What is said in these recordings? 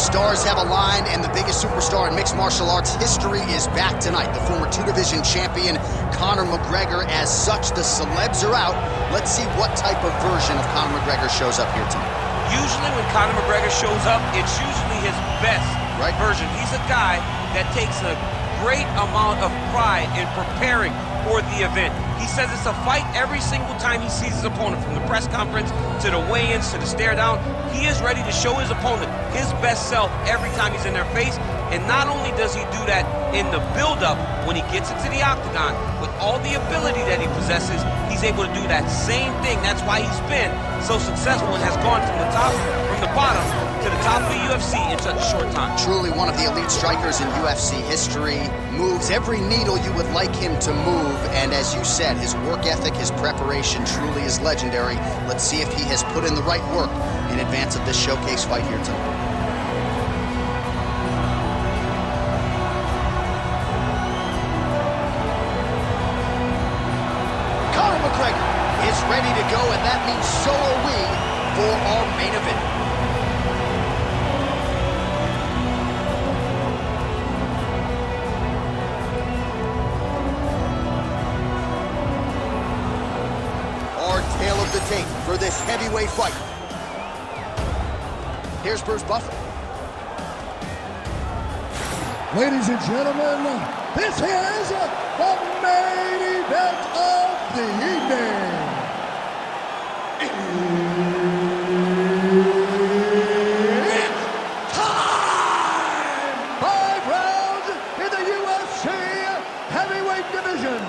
stars have aligned, and the biggest superstar in mixed martial arts history is back tonight. The former two-division champion, Conor McGregor. As such, the celebs are out. Let's see what type of version of Conor McGregor shows up here tonight. Usually when Conor McGregor shows up, it's usually his best version. He's a guy that takes a great amount of pride in preparing for the event. He says it's a fight every single time he sees his opponent, from the press conference to the weigh-ins to the stare down. He is ready to show his opponent his best self every time he's in their face. And not only does he do that in the build-up when he gets into the octagon, with all the ability that he possesses, he's able to do that same thing. That's why he's been so successful and has gone from the bottom to the top of the UFC in such a short time. Truly one of the elite strikers in UFC history. Moves every needle you would like him to move, and as you said, his work ethic, his preparation truly is legendary. Let's see if he has put in the right work in advance of this showcase fight here tonight. Conor McGregor is ready to go, and that means so are we for our main event. Tale of the tape for this heavyweight fight. Here's Bruce Buffer. Ladies and gentlemen, this is the main event of the evening. It's time! 5 rounds in the UFC heavyweight division.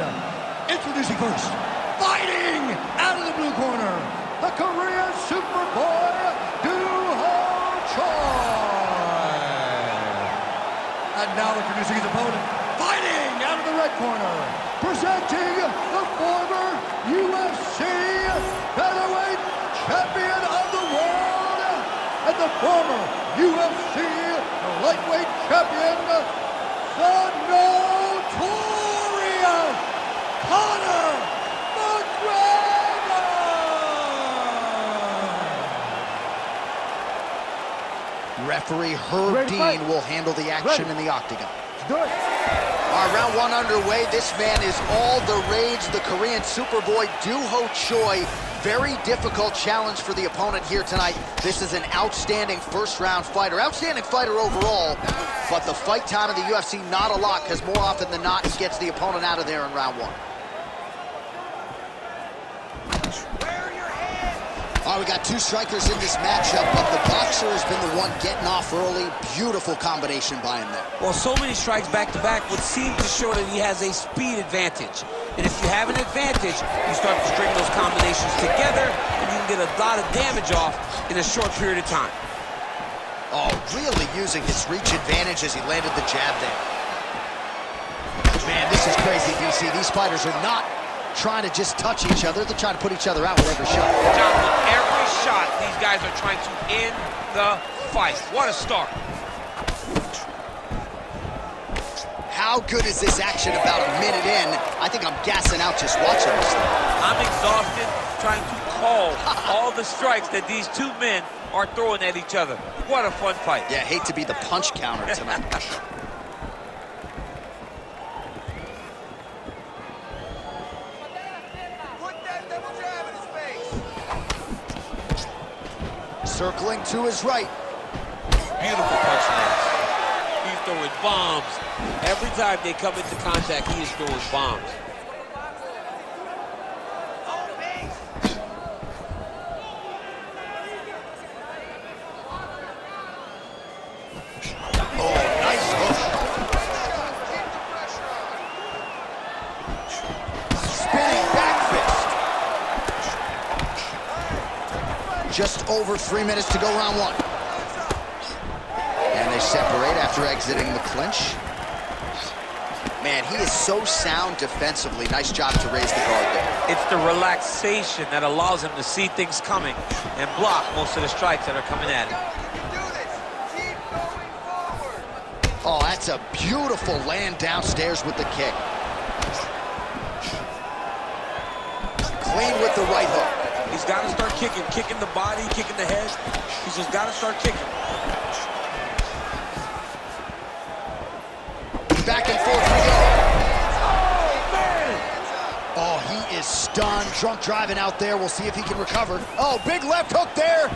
Introducing first, fighting out of the blue corner, the Korean Superboy, Doo-Ho Choi. And now introducing his opponent, fighting out of the red corner, presenting the former UFC featherweight champion of the world and the former UFC lightweight champion, the notorious Conor McGregor! Referee Herb Dean will handle the action in the octagon. All right, round one underway. This man is all the rage, the Korean Superboy, Doo-Ho Choi. Very difficult challenge for the opponent here tonight. This is an outstanding first-round fighter, outstanding fighter overall, but the fight time in the UFC, not a lot, because more often than not, he gets the opponent out of there in round one. All right, we got two strikers in this matchup, but the boxer has been the one getting off early. Beautiful combination by him there. Well, so many strikes back-to-back would seem to show that he has a speed advantage. And if you have an advantage, you start to string those combinations together, and you can get a lot of damage off in a short period of time. Oh, really using his reach advantage as he landed the jab there. Man, this is crazy, DC. These fighters are not trying to just touch each other. They're trying to put each other out with every shot. John, with every shot, these guys are trying to end the fight. What a start. How good is this action about a minute in? I think I'm gassing out just watching this thing. I'm exhausted trying to call all the strikes that these two men are throwing at each other. What a fun fight. Yeah, hate to be the punch counter tonight. Circling to his right. Beautiful punch lands. He's throwing bombs. Every time they come into contact, he is throwing bombs. Oh, nice hook. Spinning back fist. Just over 3 minutes to go, round one. And they separate after exiting the clinch. Man, he is so sound defensively. Nice job to raise the guard there. It's the relaxation that allows him to see things coming and block most of the strikes that are coming at him. Oh, that's a beautiful land downstairs with the kick. Clean with the right hook. He's got to start kicking the body, kicking the head. He's just got to start kicking. Back and forth we go. Oh, he is stunned. Drunk driving out there. We'll see if he can recover. Oh, big left hook there.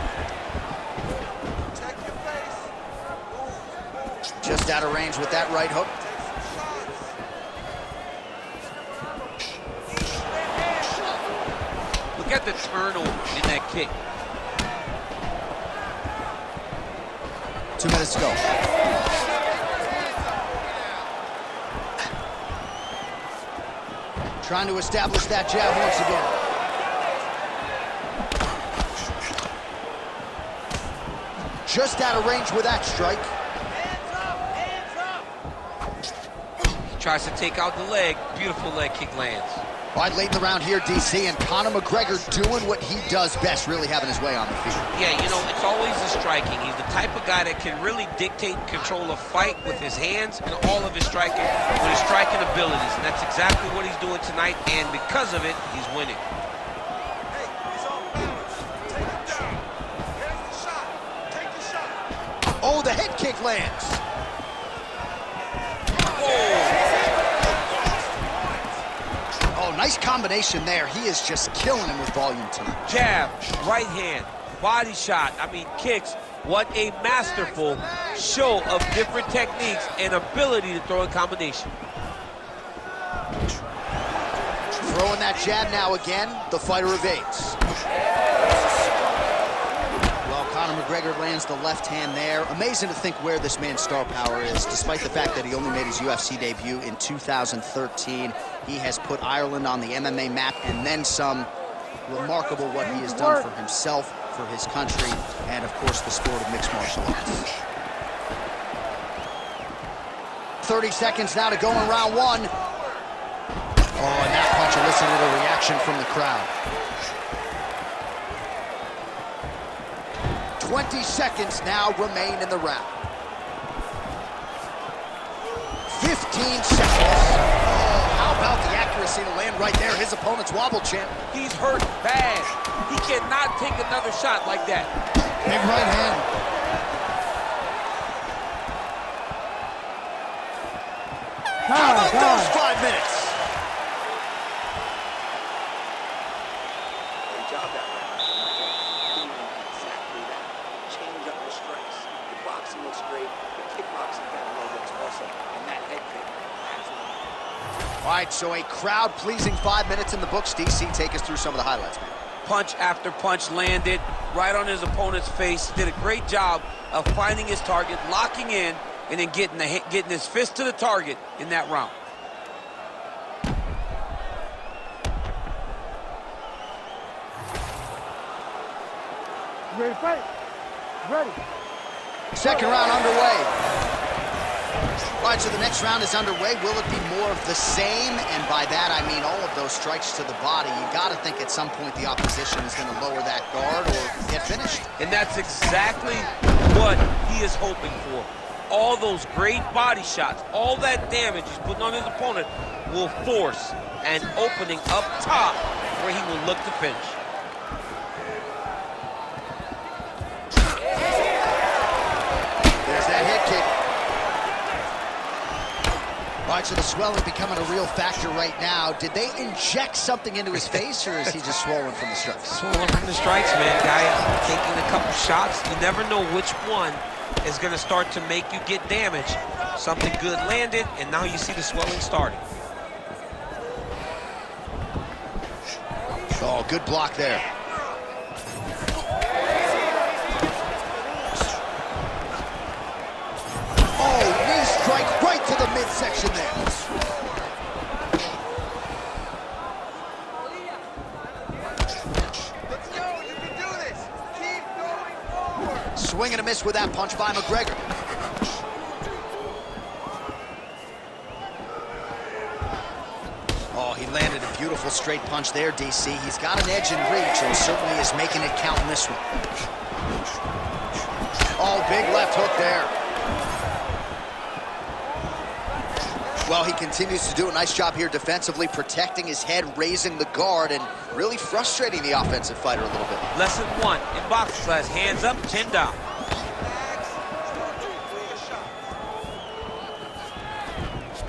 Just out of range with that right hook. Look at the turnover in that kick. 2 minutes to go. Trying to establish that jab once again. Just out of range with that strike. He tries to take out the leg. Beautiful leg kick lands. Right late in the round here, DC, and Conor McGregor doing what he does best, really having his way on the field. Yeah, you know, it's always the striking. He's the type of guy that can really dictate and control a fight with his hands and all of his striking, with his striking abilities. And that's exactly what he's doing tonight, and because of it, he's winning. Oh, the head kick lands. Nice combination there. He is just killing him with volume tonight. Jab, right hand, body shot. I mean, kicks. What a masterful show of different techniques and ability to throw in combination. Throwing that jab now again. The fighter evades. Well, Conor McGregor lands the left hand there. Amazing to think where this man's star power is, despite the fact that he only made his UFC debut in 2013. He has put Ireland on the MMA map and then some. Remarkable what he has done for himself, for his country, and of course the sport of mixed martial arts. 30 seconds now to go in round one. Oh, and that punch, listen to the reaction from the crowd. 20 seconds now remain in the round. 15 seconds. About the accuracy to land right there. His opponent's wobble champ. He's hurt bad. He cannot take another shot like that. Big right hand. How about those 5 minutes? Great job that round. Exactly that. Change up the strikes. The boxing looks great. The kickboxing got a little expressive. And that head kick. All right, so a crowd-pleasing 5 minutes in the books. DC, take us through some of the highlights, man. Punch after punch landed right on his opponent's face. Did a great job of finding his target, locking in, and then getting his fist to the target in that round. Ready to fight? Ready. Second round underway. All right, so the next round is underway. Will it be more of the same? And by that, I mean all of those strikes to the body. You got to think at some point the opposition is going to lower that guard or get finished. And that's exactly what he is hoping for. All those great body shots, all that damage he's putting on his opponent will force an opening up top where he will look to finish. There's that head kick. All right, so the swelling becoming a real factor right now. Did they inject something into his face, or is he just swollen from the strikes? Swollen from the strikes, man. Guy taking a couple shots. You never know which one is going to start to make you get damage. Something good landed, and now you see the swelling starting. Oh, good block there. Strike right to the midsection there. Let's go. You can do this. Keep going forward. Swing and a miss with that punch by McGregor. Oh, he landed a beautiful straight punch there, DC. He's got an edge in reach and certainly is making it count in this one. Oh, big left hook there. Well, he continues to do a nice job here defensively, protecting his head, raising the guard, and really frustrating the offensive fighter a little bit. Lesson 1 in boxing class, hands up, chin down.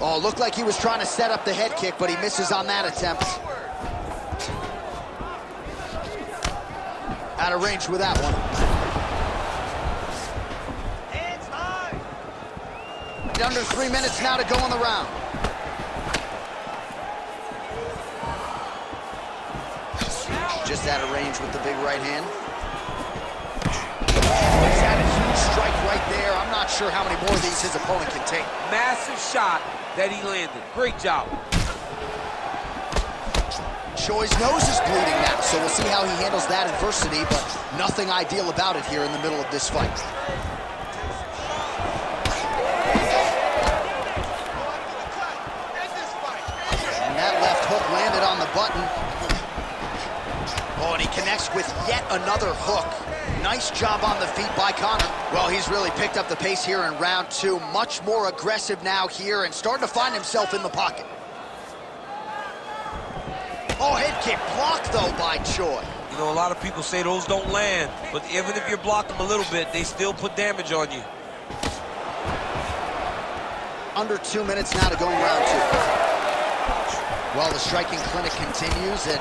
Oh, looked like he was trying to set up the head kick, but he misses on that attempt. Out of range with that one. Under 3 minutes now to go in the round. Just out of range with the big right hand. He's had a huge strike right there. I'm not sure how many more of these his opponent can take. Massive shot that he landed. Great job. Choi's nose is bleeding now, so we'll see how he handles that adversity, but nothing ideal about it here in the middle of this fight. And that left hook landed on the button. Oh, and he connects with yet another hook. Nice job on the feet by Conor. Well, he's really picked up the pace here in round 2. Much more aggressive now here and starting to find himself in the pocket. Oh, head kick blocked, though, by Choi. You know, a lot of people say those don't land, but even if you block them a little bit, they still put damage on you. Under 2 minutes now to go in round 2. Well, the striking clinic continues, and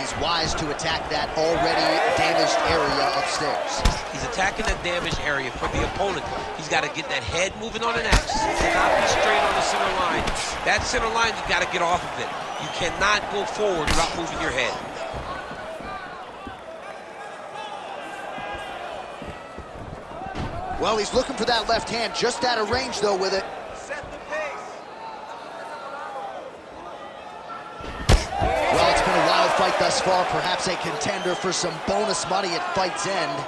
he's wise to attack that already damaged area upstairs. He's attacking that damaged area for the opponent. He's got to get that head moving on an axis. He cannot be straight on the center line. That center line, you got to get off of it. You cannot go forward without moving your head. Well, he's looking for that left hand, just out of range, though, with it. Well, it's been a wild fight thus far, perhaps a contender for some bonus money at fight's end.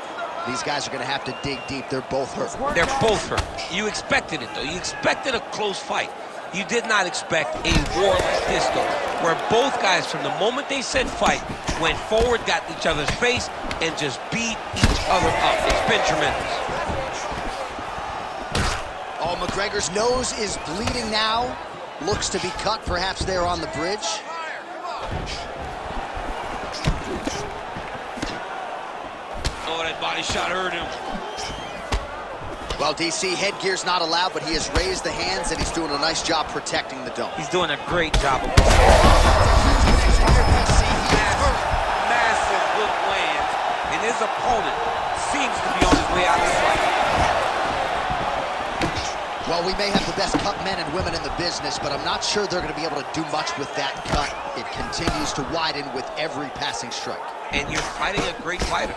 These guys are going to have to dig deep. They're both hurt. They're both hurt. You expected it, though. You expected a close fight. You did not expect a war like this, though, where both guys, from the moment they said fight, went forward, got each other's face, and just beat each other up. It's been tremendous. Oh, McGregor's nose is bleeding now. Looks to be cut, perhaps there on the bridge. Oh, that body shot hurt him. Well, DC, headgear's not allowed, but he has raised the hands, and he's doing a nice job protecting the dome. He's doing a great job of massive hook lands, and his opponent seems to be on his way out of the fight. Well, we may have the best cut men and women in the business, but I'm not sure they're going to be able to do much with that cut. It continues to widen with every passing strike. And you're fighting a great fighter.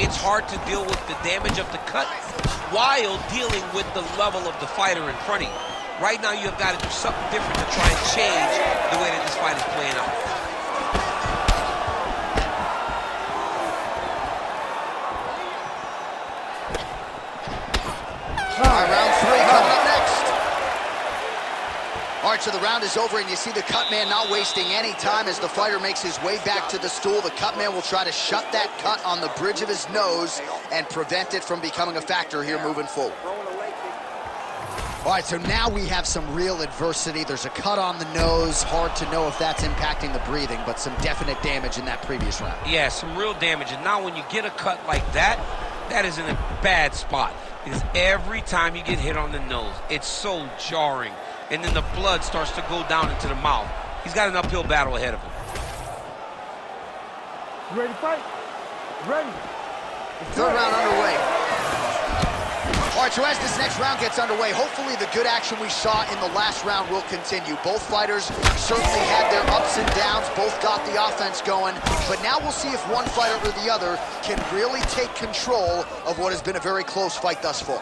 It's hard to deal with the damage of the cut while dealing with the level of the fighter in front of you. Right now, you have got to do something different to try and change the way that this fight is playing out. All right, round 3 coming up next. All right, so the round is over, and you see the cut man not wasting any time as the fighter makes his way back to the stool. The cut man will try to shut that cut on the bridge of his nose and prevent it from becoming a factor here moving forward. All right, so now we have some real adversity. There's a cut on the nose. Hard to know if that's impacting the breathing, but some definite damage in that previous round. Yeah, some real damage. And now when you get a cut like that, that is in a bad spot. Because every time you get hit on the nose, it's so jarring. And then the blood starts to go down into the mouth. He's got an uphill battle ahead of him. You ready to fight? Ready. Third round underway. All right, so as this next round gets underway, hopefully the good action we saw in the last round will continue. Both fighters certainly had their ups and downs, both got the offense going, but now we'll see if one fighter or the other can really take control of what has been a very close fight thus far.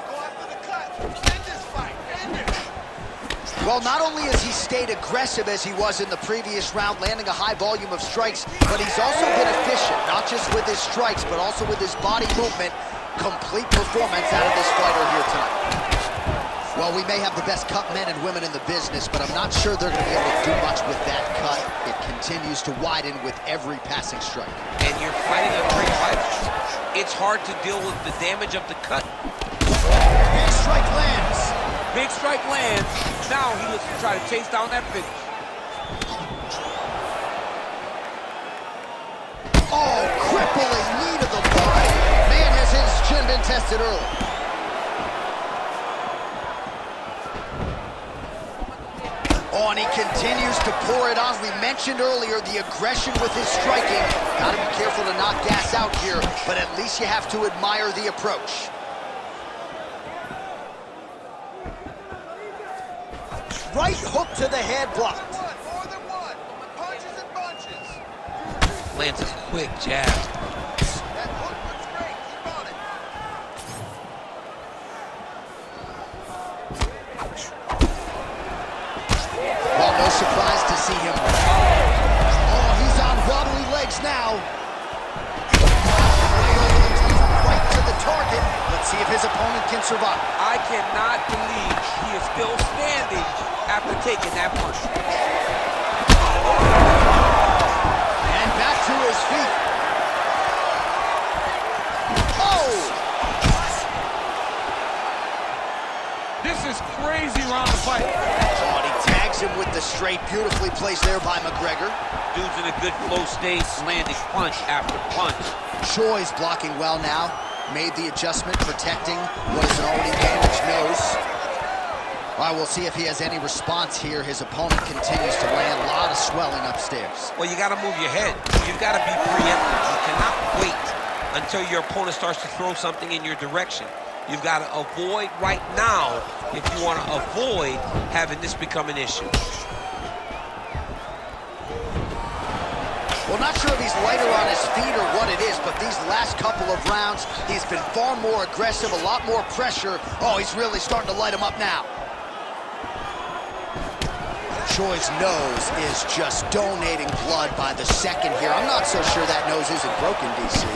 Well, not only has he stayed aggressive as he was in the previous round, landing a high volume of strikes, but he's also been efficient, not just with his strikes, but also with his body movement. Complete performance out of this fighter here tonight. Well, we may have the best cut men and women in the business, but I'm not sure they're going to be able to do much with that cut. It continues to widen with every passing strike. And you're fighting a great fighter. It's hard to deal with the damage of the cut. Big strike lands. Big strike lands. Now he looks to try to chase down that finish. Oh, crippling knee to the body. Man, has his chin been tested early. Oh, and he continues to pour it on. We mentioned earlier the aggression with his striking. Gotta be careful to not gas out here, but at least you have to admire the approach. Right hook to the head blocked. More than one. Punches and bunches. Lands a quick jab. That hook looks great. Keep on it. Well, no surprise to see him. Oh, he's on wobbly legs now. Right to the target. Let's see if his opponent can survive. I cannot believe he is still standing after taking that punch. And back to his feet. Oh! This is crazy round of fight. Oh, and he tags him with the straight. Beautifully placed there by McGregor. Dude's in a good flow state, landing punch after punch. Choi's blocking well now. Made the adjustment, protecting what is an already damaged nose. All right, we'll see if he has any response here. His opponent continues to land a lot of swelling upstairs. Well, you got to move your head. You've got to be preemptive. You cannot wait until your opponent starts to throw something in your direction. You've got to avoid right now if you want to avoid having this become an issue. Well, not sure if he's lighter on his feet or what it is, but these last couple of rounds, he's been far more aggressive, a lot more pressure. Oh, he's really starting to light him up now. Choi's nose is just donating blood by the second here. I'm not so sure that nose isn't broken, DC.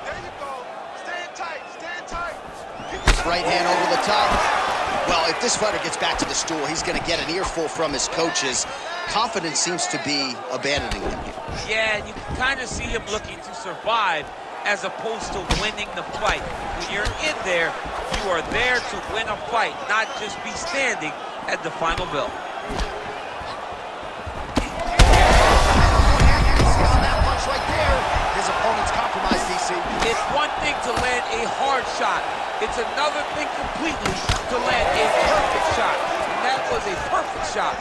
There you go. Stand tight. Stand tight. Right hand over the top. Well, if this fighter gets back to the stool, he's going to get an earful from his coaches. Confidence seems to be abandoning him here. Yeah, and you can kind of see him looking to survive as opposed to winning the fight. When you're in there, you are there to win a fight, not just be standing at the final bell. On that punch right there, his opponent's compromised, DC. It's one thing to land a hard shot. It's another thing completely to land a perfect shot. And that was a perfect shot.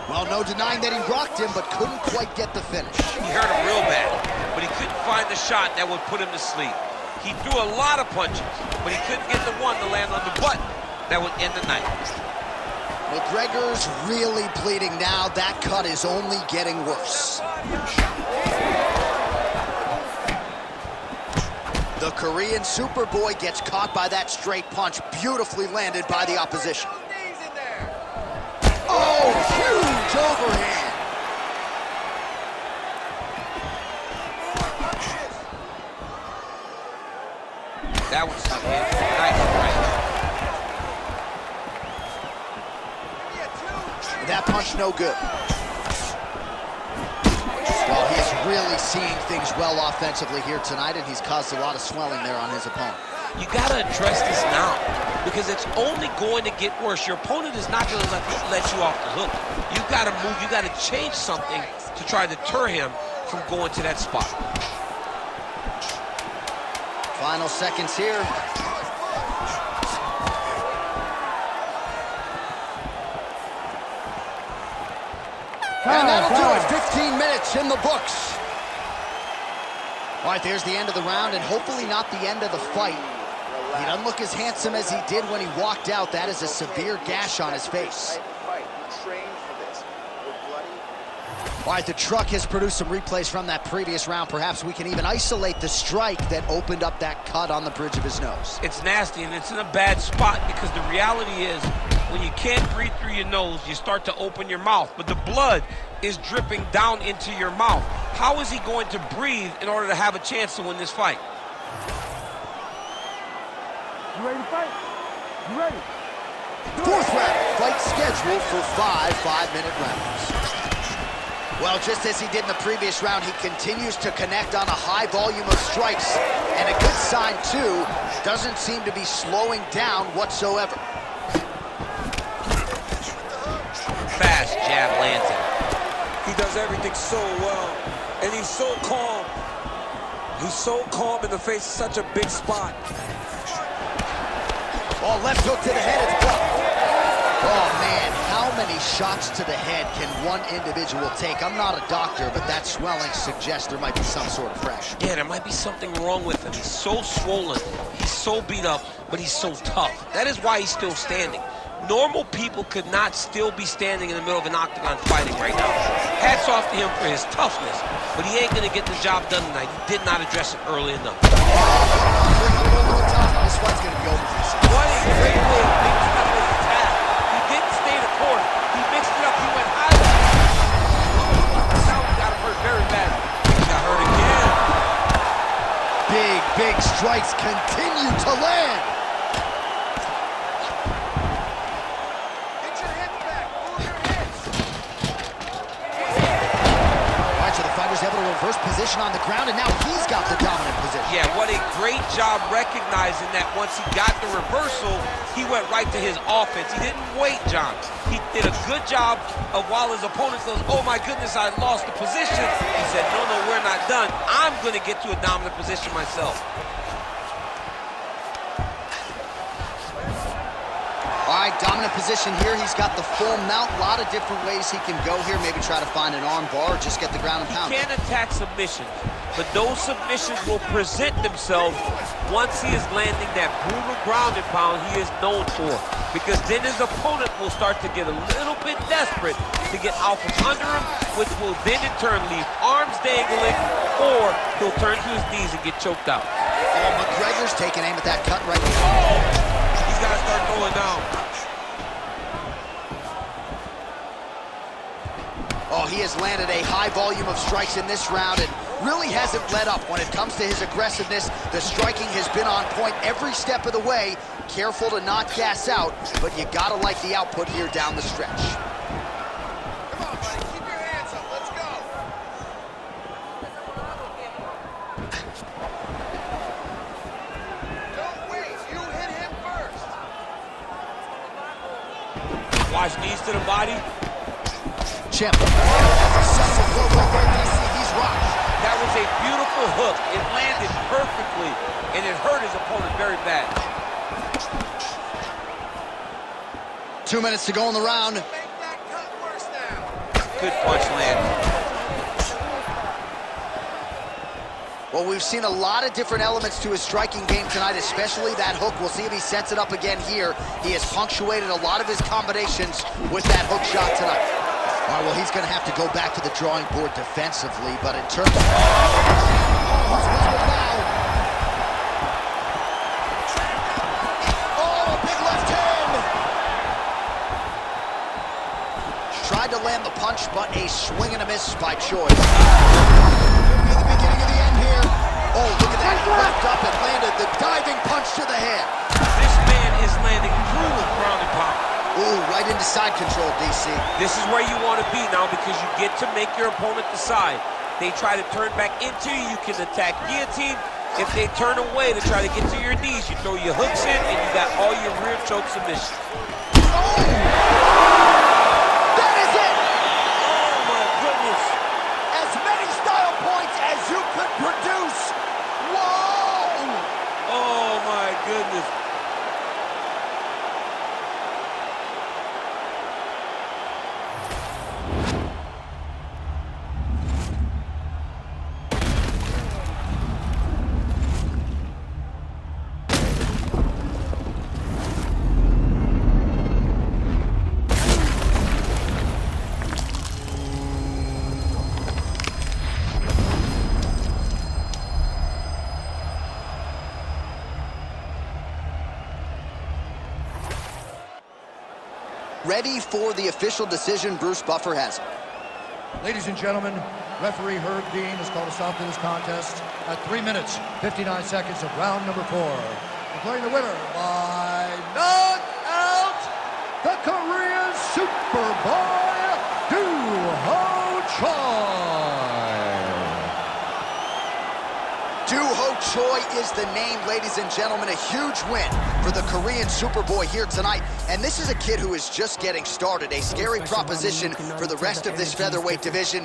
Well, no denying that he rocked him, but couldn't quite get the finish. He hurt him real bad, but he couldn't find the shot that would put him to sleep. He threw a lot of punches, but he couldn't get the one to land on the button that would end the night. McGregor's really bleeding now. That cut is only getting worse. The Korean Superboy gets caught by that straight punch, beautifully landed by the opposition. Oh, huge overhand. That one's not in. Nice right. That punch no good. Well, he's really seeing things well offensively here tonight, and he's caused a lot of swelling there on his opponent. You got to address this now because it's only going to get worse. Your opponent is not going to let you off the hook. You've got to move. You've got to change something to try to deter him from going to that spot. Final seconds here. And that'll do it. 15 minutes in the books. All right, there's the end of the round, and hopefully not the end of the fight. He doesn't look as handsome as he did when he walked out. That is a severe gash on his face. All right, the truck has produced some replays from that previous round. Perhaps we can even isolate the strike that opened up that cut on the bridge of his nose. It's nasty, and it's in a bad spot because the reality is when you can't breathe through your nose, you start to open your mouth, but the blood is dripping down into your mouth. How is he going to breathe in order to have a chance to win this fight? You ready to fight? You ready? Fourth round, fight scheduled for 5 5-minute rounds. Well, just as he did in the previous round, he continues to connect on a high volume of strikes. And a good sign, too, doesn't seem to be slowing down whatsoever. Fast jab lands him. He does everything so well, and he's so calm. He's so calm in the face of such a big spot. Oh, left hook to the head, it's blocked. Oh, man, how many shots to the head can one individual take? I'm not a doctor, but that swelling suggests there might be some sort of fracture. Yeah, there might be something wrong with him. He's so swollen, he's so beat up, but he's so tough. That is why he's still standing. Normal people could not still be standing in the middle of an octagon fighting right now. Hats off to him for his toughness, but he ain't gonna get the job done tonight. He did not address it early enough. This fight's gonna be over. What a great way of mixing up his attack. He didn't stay in the corner. He mixed it up. He went high. Now he got him hurt very bad. He got hurt again. Big strikes continue to land. Get your head back. Move your heads. All right, so the fighter's able to reverse position on the ground, and now he's got the dominant position. Yeah, what a great job recognizing that once he got the reversal, he went right to his offense. He didn't wait, John. He did a good job of while his opponent goes, oh my goodness, I lost the position. He said, no, we're not done. I'm going to get to a dominant position myself. All right, dominant position here. He's got the full mount. A lot of different ways he can go here. Maybe try to find an arm bar or just get the ground and pound. He can't attack submissions, but those submissions will present themselves once he is landing that brutal ground and pound he is known for. Because then his opponent will start to get a little bit desperate to get out from under him, which will then in turn leave arms dangling, or he'll turn to his knees and get choked out. Oh, McGregor's taking aim at that cut right now. Oh, he's got to start going down. Oh, he has landed a high volume of strikes in this round and really hasn't let up when it comes to his aggressiveness. The striking has been on point every step of the way. Careful to not gas out, but you gotta like the output here down the stretch. Come on, buddy. Keep your hands up. Let's go. Don't wait. You hit him first. Watch knees to the body. Champ. Successful throw right there, DC. He's rocked. That was a beautiful hook. It landed perfectly, and it hurt his opponent very bad. 2 minutes to go in the round. Make that cut worse now. Good punch land. Well, we've seen a lot of different elements to his striking game tonight, especially that hook. We'll see if he sets it up again here. He has punctuated a lot of his combinations with that hook shot tonight. All right, well, he's going to have to go back to the drawing board defensively, but in terms of... Oh, a big left hand! Tried to land the punch, but a swing and a miss by choice. Could be the beginning of the end here. Oh, look at that. He wrapped up and landed the diving punch to the head. This man is landing brutal ground and pound. Ooh, right into side control, DC. This is where you want to be now because you get to make your opponent decide. They try to turn back into you, you can attack guillotine. If they turn away to try to get to your knees, you throw your hooks in and you got all your rear choke submissions. Oh! That is it! Oh my goodness. As many style points as you could produce. Whoa! Oh my goodness. Ready for the official decision. Bruce Buffer has it. Ladies and gentlemen, referee Herb Dean has called a stop to this contest at 3 minutes, 59 seconds of round number 4. Declaring the winner by knockout, the Korean Superboy, Duho Choi. Duho Choi is the name, ladies and gentlemen. A huge win for the Korean Superboy here tonight. And this is a kid who is just getting started. A scary proposition for the rest of this featherweight division.